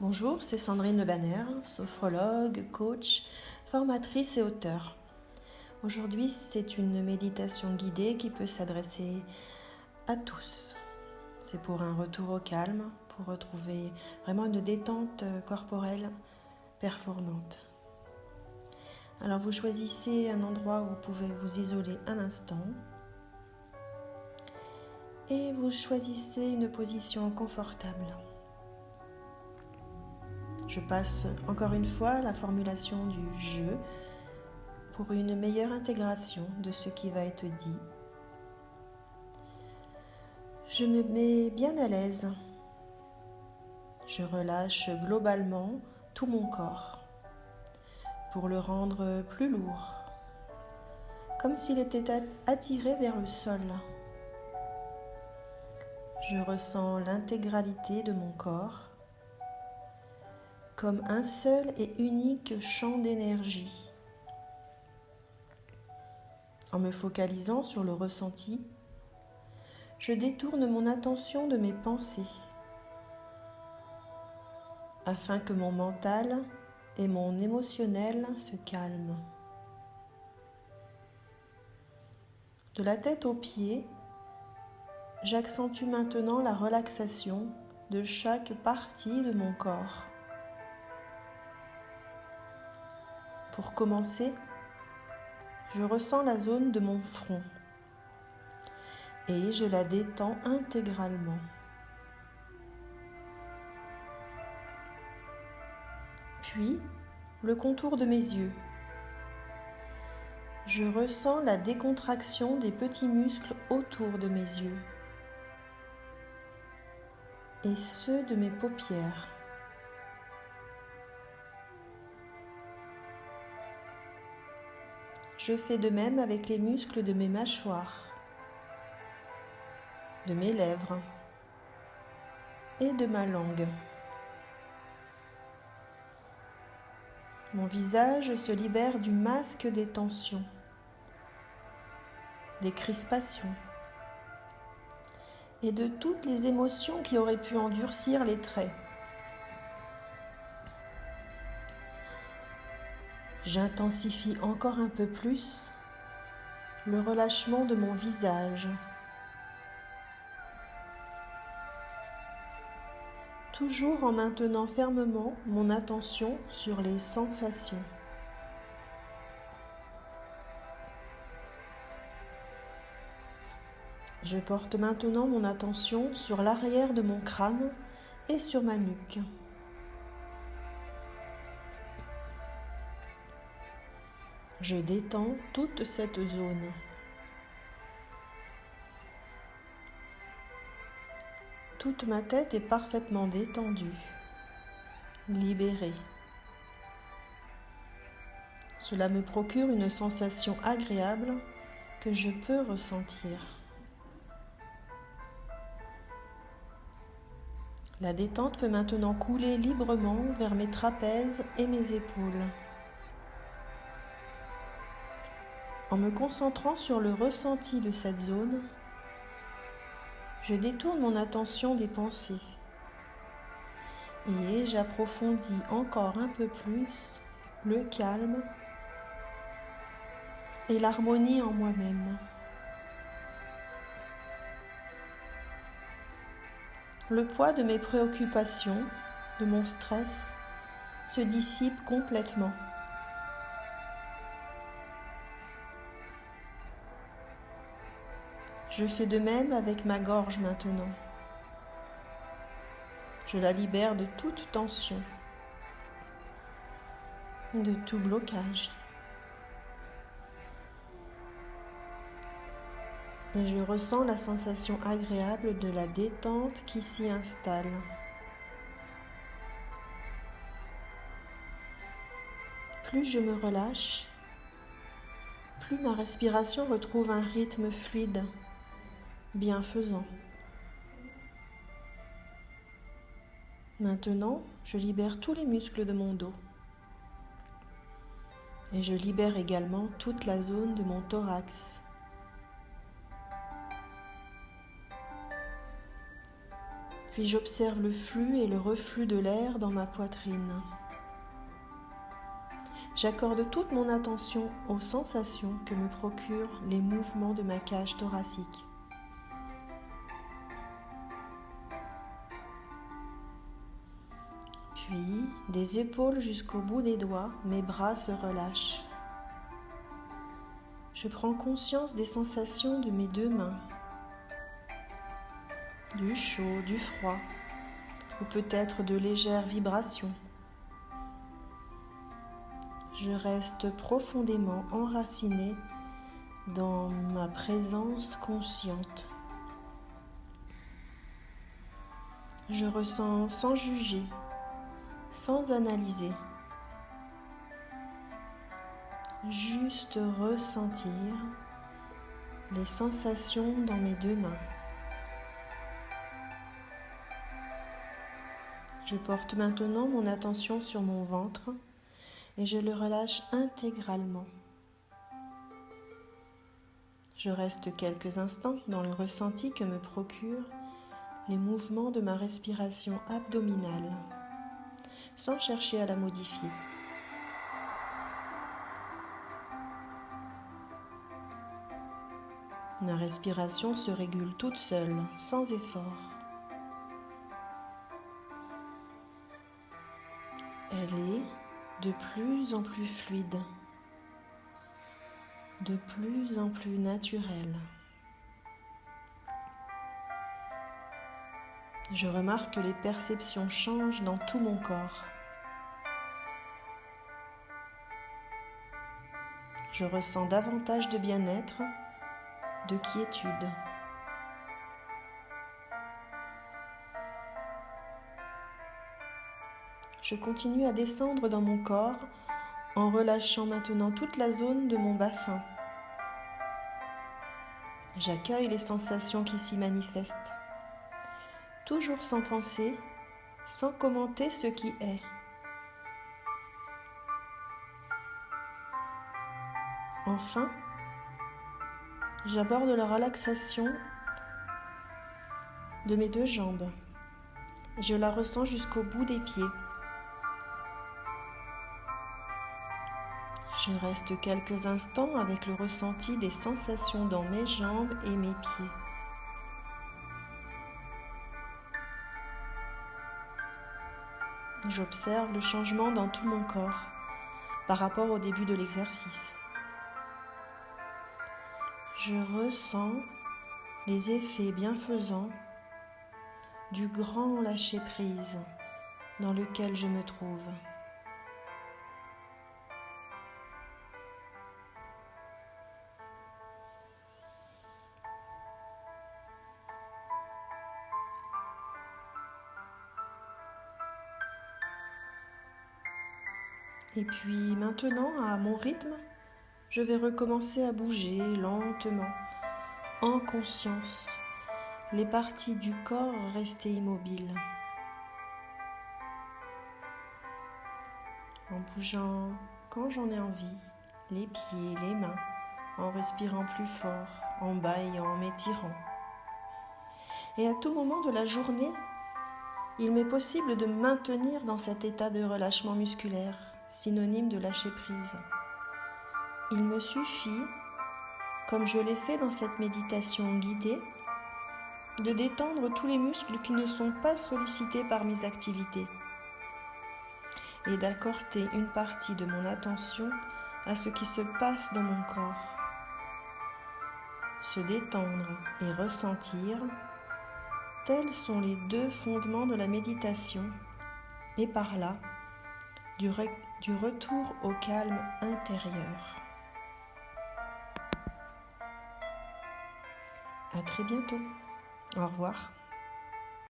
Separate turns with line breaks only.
Bonjour, c'est Sandrine Le Banner, sophrologue, coach, formatrice et auteure. Aujourd'hui, c'est une méditation guidée qui peut s'adresser à tous. C'est pour un retour au calme, pour retrouver vraiment une détente corporelle performante. Alors vous choisissez un endroit où vous pouvez vous isoler un instant et vous choisissez une position confortable. Je passe encore une fois la formulation du « je » pour une meilleure intégration de ce qui va être dit. Je me mets bien à l'aise. Je relâche globalement tout mon corps pour le rendre plus lourd, comme s'il était attiré vers le sol. Je ressens l'intégralité de mon corps comme un seul et unique champ d'énergie. En me focalisant sur le ressenti, je détourne mon attention de mes pensées afin que mon mental et mon émotionnel se calment. De la tête aux pieds, j'accentue maintenant la relaxation de chaque partie de mon corps. Pour commencer, je ressens la zone de mon front et je la détends intégralement. Puis, le contour de mes yeux. Je ressens la décontraction des petits muscles autour de mes yeux et ceux de mes paupières. Je fais de même avec les muscles de mes mâchoires, de mes lèvres et de ma langue. Mon visage se libère du masque des tensions, des crispations et de toutes les émotions qui auraient pu endurcir les traits. J'intensifie encore un peu plus le relâchement de mon visage, toujours en maintenant fermement mon attention sur les sensations. Je porte maintenant mon attention sur l'arrière de mon crâne et sur ma nuque. Je détends toute cette zone. Toute ma tête est parfaitement détendue, libérée. Cela me procure une sensation agréable que je peux ressentir. La détente peut maintenant couler librement vers mes trapèzes et mes épaules. En me concentrant sur le ressenti de cette zone, je détourne mon attention des pensées et j'approfondis encore un peu plus le calme et l'harmonie en moi-même. Le poids de mes préoccupations, de mon stress, se dissipe complètement. Je fais de même avec ma gorge maintenant. Je la libère de toute tension, de tout blocage. Et je ressens la sensation agréable de la détente qui s'y installe. Plus je me relâche, plus ma respiration retrouve un rythme fluide, bienfaisant. Maintenant, je libère tous les muscles de mon dos. Et je libère également toute la zone de mon thorax. Puis j'observe le flux et le reflux de l'air dans ma poitrine. J'accorde toute mon attention aux sensations que me procurent les mouvements de ma cage thoracique. Puis, des épaules jusqu'au bout des doigts, mes bras se relâchent. Je prends conscience des sensations de mes deux mains, du chaud, du froid, ou peut-être de légères vibrations. Je reste profondément enracinée dans ma présence consciente. Je ressens sans juger, sans analyser, juste ressentir les sensations dans mes deux mains. Je porte maintenant mon attention sur mon ventre et je le relâche intégralement. Je reste quelques instants dans le ressenti que me procurent les mouvements de ma respiration abdominale, sans chercher à la modifier. Ma respiration se régule toute seule, sans effort. Elle est de plus en plus fluide, de plus en plus naturelle. Je remarque que les perceptions changent dans tout mon corps. Je ressens davantage de bien-être, de quiétude. Je continue à descendre dans mon corps en relâchant maintenant toute la zone de mon bassin. J'accueille les sensations qui s'y manifestent, toujours sans penser, sans commenter ce qui est. Enfin, j'aborde la relaxation de mes deux jambes. Je la ressens jusqu'au bout des pieds. Je reste quelques instants avec le ressenti des sensations dans mes jambes et mes pieds. J'observe le changement dans tout mon corps par rapport au début de l'exercice. Je ressens les effets bienfaisants du grand lâcher-prise dans lequel je me trouve. Et puis maintenant, à mon rythme, je vais recommencer à bouger lentement, en conscience, les parties du corps restées immobiles. En bougeant quand j'en ai envie, les pieds, les mains, en respirant plus fort, en bâillant, en m'étirant. Et à tout moment de la journée, il m'est possible de me maintenir dans cet état de relâchement musculaire, synonyme de lâcher prise. Il me suffit, comme je l'ai fait dans cette méditation guidée, de détendre tous les muscles qui ne sont pas sollicités par mes activités et d'accorder une partie de mon attention à ce qui se passe dans mon corps. Se détendre et ressentir, tels sont les deux fondements de la méditation et par là, du retour au calme intérieur. À très bientôt. Au revoir.